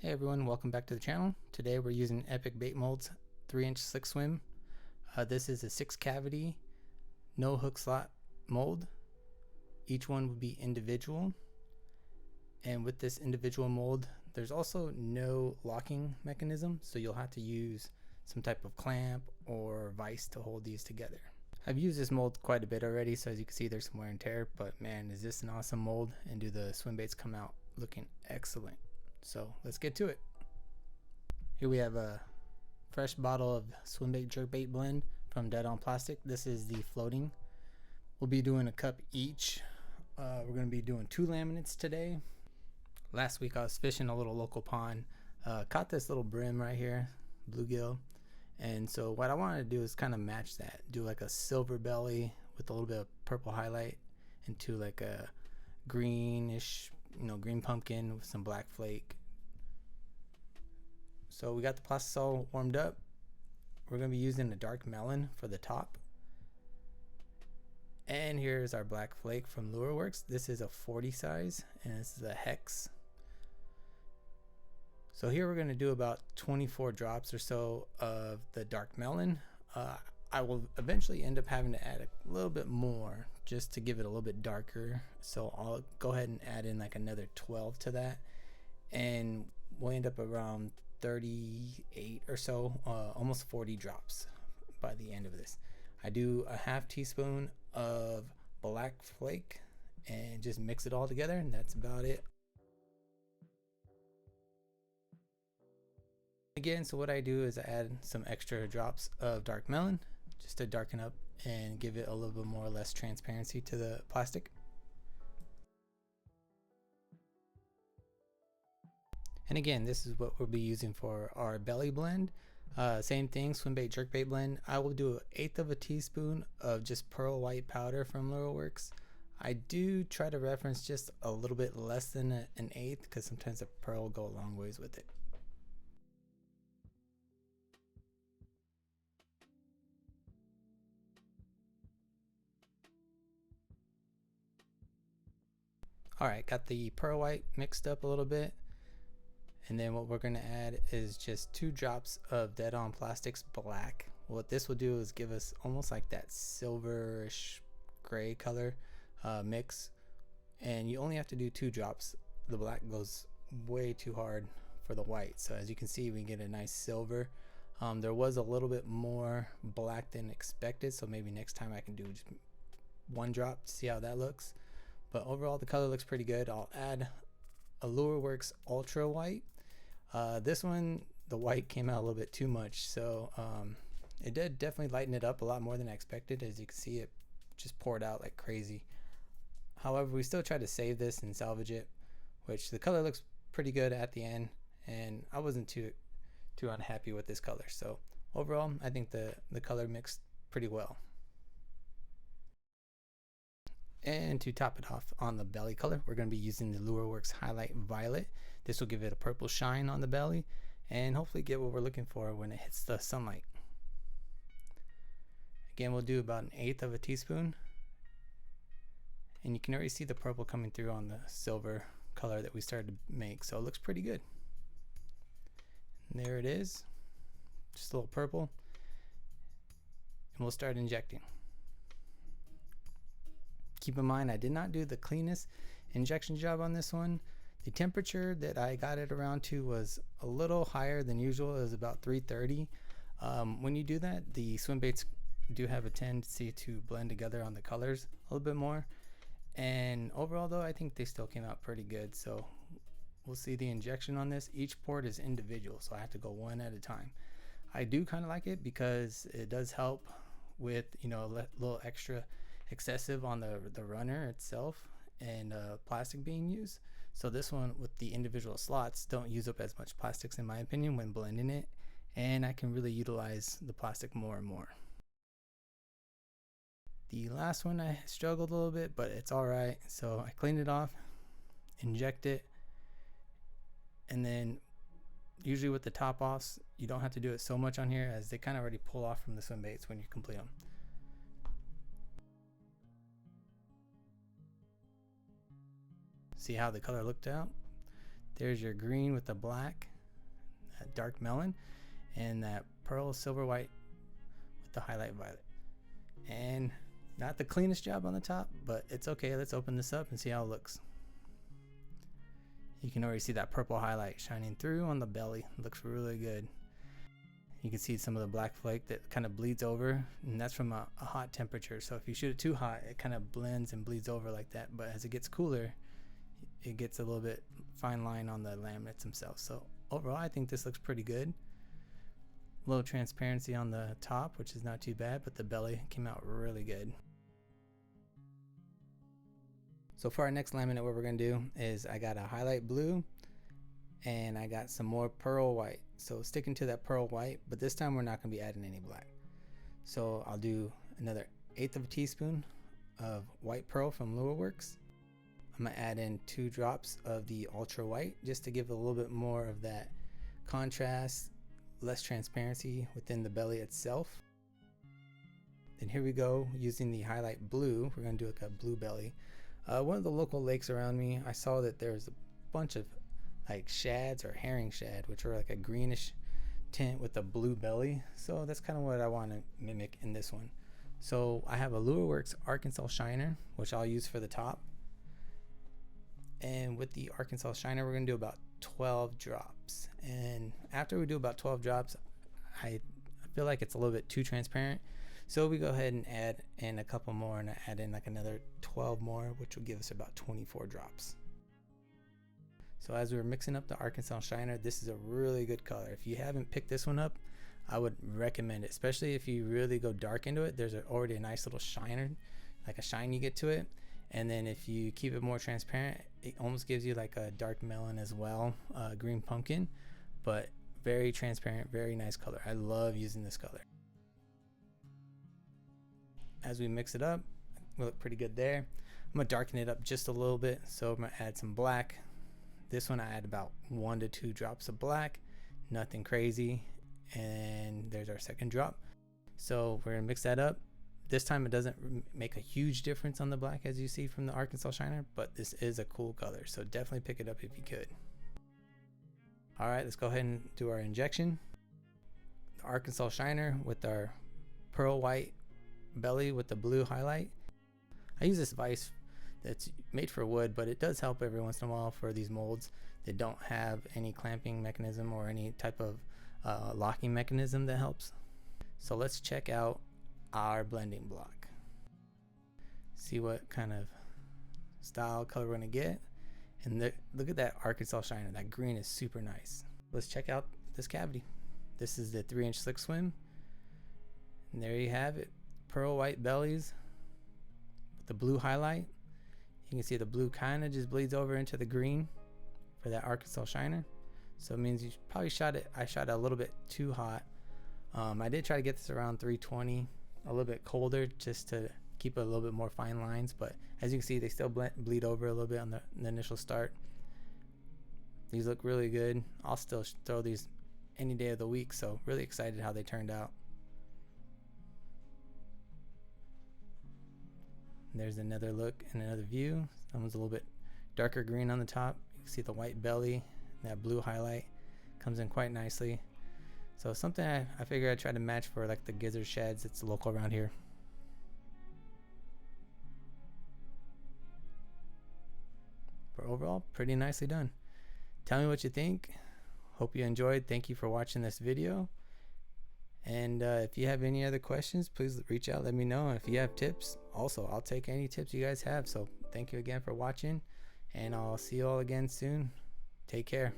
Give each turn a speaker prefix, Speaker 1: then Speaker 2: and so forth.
Speaker 1: Hey everyone, welcome back to the channel. Today we're using Epic Bait Molds 3-inch slick swim. This is a 6 cavity, no hook slot mold. Each one would be individual. And with this individual mold, there's also no locking mechanism, so you'll have to use some type of clamp or vise to hold these together. I've used this mold quite a bit already, so as you can see there's some wear and tear, but man, is this an awesome mold, and do the swim baits come out looking excellent. So let's get to it. Here we have a fresh bottle of swim bait jerkbait blend from On Plastix. This is the floating. We'll be doing a cup each. We're going to be doing 2 laminates today. Last week I was fishing a little local pond, caught this little brim right here, bluegill, and so what I wanted to do is kind of match that, do like a silver belly with a little bit of purple highlight into like a greenish, green pumpkin with some black flake. So we got the plastic all warmed up. We're going to be using a dark melon for the top. And here's our black flake from LureWorks. This is a 40 size and this is a hex. So here we're going to do about 24 drops or so of the dark melon. I will eventually end up having to add a little bit more just to give it a little bit darker. So I'll go ahead and add in like another 12 to that. And we'll end up around 38 or so, almost 40 drops by the end of this. I do a ½ teaspoon of black flake and just mix it all together, and that's about it. Again, so what I do is I add some extra drops of dark melon just to darken up and give it a little bit more or less transparency to the plastic. And again, this is what we'll be using for our belly blend. Same thing, swim bait jerkbait blend. I will do 1/8 of a teaspoon of just pearl white powder from LureWorks. I do try to reference just a little bit less than an 1/8 because sometimes the pearl will go a long ways with it. Alright, got the pearl white mixed up a little bit. And then what we're going to add is just 2 drops of On Plastix black. What this will do is give us almost like that silverish gray color mix. And you only have to do 2 drops. The black goes way too hard for the white. So as you can see, we get a nice silver. There was a little bit more black than expected, so maybe next time I can do just 1 drop to see how that looks. But overall the color looks pretty good. I'll add a LureWorks Ultra White. This one, the white came out a little bit too much, so it did definitely lighten it up a lot more than I expected. As you can see, it just poured out like crazy. However, we still tried to save this and salvage it, which the color looks pretty good at the end, and I wasn't too unhappy with this color. So overall, I think the color mixed pretty well. And to top it off on the belly color, we're going to be using the LureWorks Highlight Violet. This will give it a purple shine on the belly and hopefully get what we're looking for when it hits the sunlight. Again, we'll do about 1/8 of a teaspoon. And you can already see the purple coming through on the silver color that we started to make, so it looks pretty good. And there it is, just a little purple. And we'll start injecting. Keep in mind, I did not do the cleanest injection job on this one. The temperature that I got it around to was a little higher than usual. It was about 330. When you do that, the swim baits do have a tendency to blend together on the colors a little bit more. And overall though, I think they still came out pretty good. So we'll see the injection on this. Each port is individual, so I have to go one at a time. I do kind of like it because it does help with, a little extra excessive on the runner itself and plastic being used. So this one with the individual slots don't use up as much plastics in my opinion when blending it, and I can really utilize the plastic more and more. The last one I struggled a little bit, but it's alright. So I cleaned it off, inject it, and then usually with the top offs you don't have to do it so much on here as they kind of already pull off from the swim baits when you complete them. See how the color looked out? There's your green with the black. dark melon, and that pearl silver white with the highlight violet. And not the cleanest job on the top, but it's okay. Let's open this up and see how it looks. You can already see that purple highlight shining through on the belly. It looks really good. You can see some of the black flake that kind of bleeds over, and that's from a hot temperature. So if you shoot it too hot, it kind of blends and bleeds over like that. But as it gets cooler, it gets a little bit fine line on the laminates themselves. So overall, I think this looks pretty good. Low transparency on the top, which is not too bad, but the belly came out really good. So for our next laminate, what we're gonna do is I got a highlight blue and I got some more pearl white. So sticking to that pearl white, but this time we're not gonna be adding any black. So I'll do another 1/8 of a teaspoon of white pearl from LureWorks. I'm gonna add in 2 drops of the ultra white just to give a little bit more of that contrast, less transparency within the belly itself. And here we go, using the highlight blue. We're gonna do like a blue belly. One of the local lakes around me, I saw that there's a bunch of like shads or herring shad, which are like a greenish tint with a blue belly. So that's kind of what I want to mimic in this one. So I have a LureWorks Arkansas shiner, which I'll use for the top. And with the Arkansas shiner, we're gonna do about 12 drops. And after we do about 12 drops, I feel like it's a little bit too transparent. So we go ahead and add in a couple more, and I add in like another 12 more, which will give us about 24 drops. So as we were mixing up the Arkansas shiner, this is a really good color. If you haven't picked this one up, I would recommend it, especially if you really go dark into it. There's already a nice little shiner, like a shine you get to it. And then if you keep it more transparent, it almost gives you like a dark melon as well, green pumpkin, but very transparent, very nice color. I love using this color. As we mix it up, we look pretty good there. I'm gonna darken it up just a little bit. So I'm gonna add some black. This one I add about 1 to 2 drops of black, nothing crazy. And there's our second drop. So we're gonna mix that up. This time it doesn't make a huge difference on the black as you see from the Arkansas shiner, but this is a cool color. So definitely pick it up if you could. All right, let's go ahead and do our injection. The Arkansas shiner with our pearl white belly with the blue highlight. I use this vise that's made for wood, but it does help every once in a while for these molds that don't have any clamping mechanism or any type of locking mechanism that helps. So let's check out our blending block, see what kind of style color we're gonna get. And look at that Arkansas shiner. That green is super nice. Let's check out this cavity. This is the 3-inch slick swim, and there you have it. Pearl white bellies with the blue highlight. You can see the blue kind of just bleeds over into the green for that Arkansas shiner. So it means you probably shot it. I shot it a little bit too hot. I did try to get this around 320, a little bit colder, just to keep a little bit more fine lines. But as you can see, they still bleed over a little bit on the initial start. These look really good. I'll still throw these any day of the week. So really excited how they turned out. There's another look and another view. That one's a little bit darker green on the top. You can see the white belly, that blue highlight comes in quite nicely. So something I figured I'd try to match for like the gizzard shads that's local around here. But overall, pretty nicely done. Tell me what you think. Hope you enjoyed. Thank you for watching this video. And if you have any other questions, please reach out, let me know. And if you have tips, also I'll take any tips you guys have. So thank you again for watching, and I'll see you all again soon. Take care.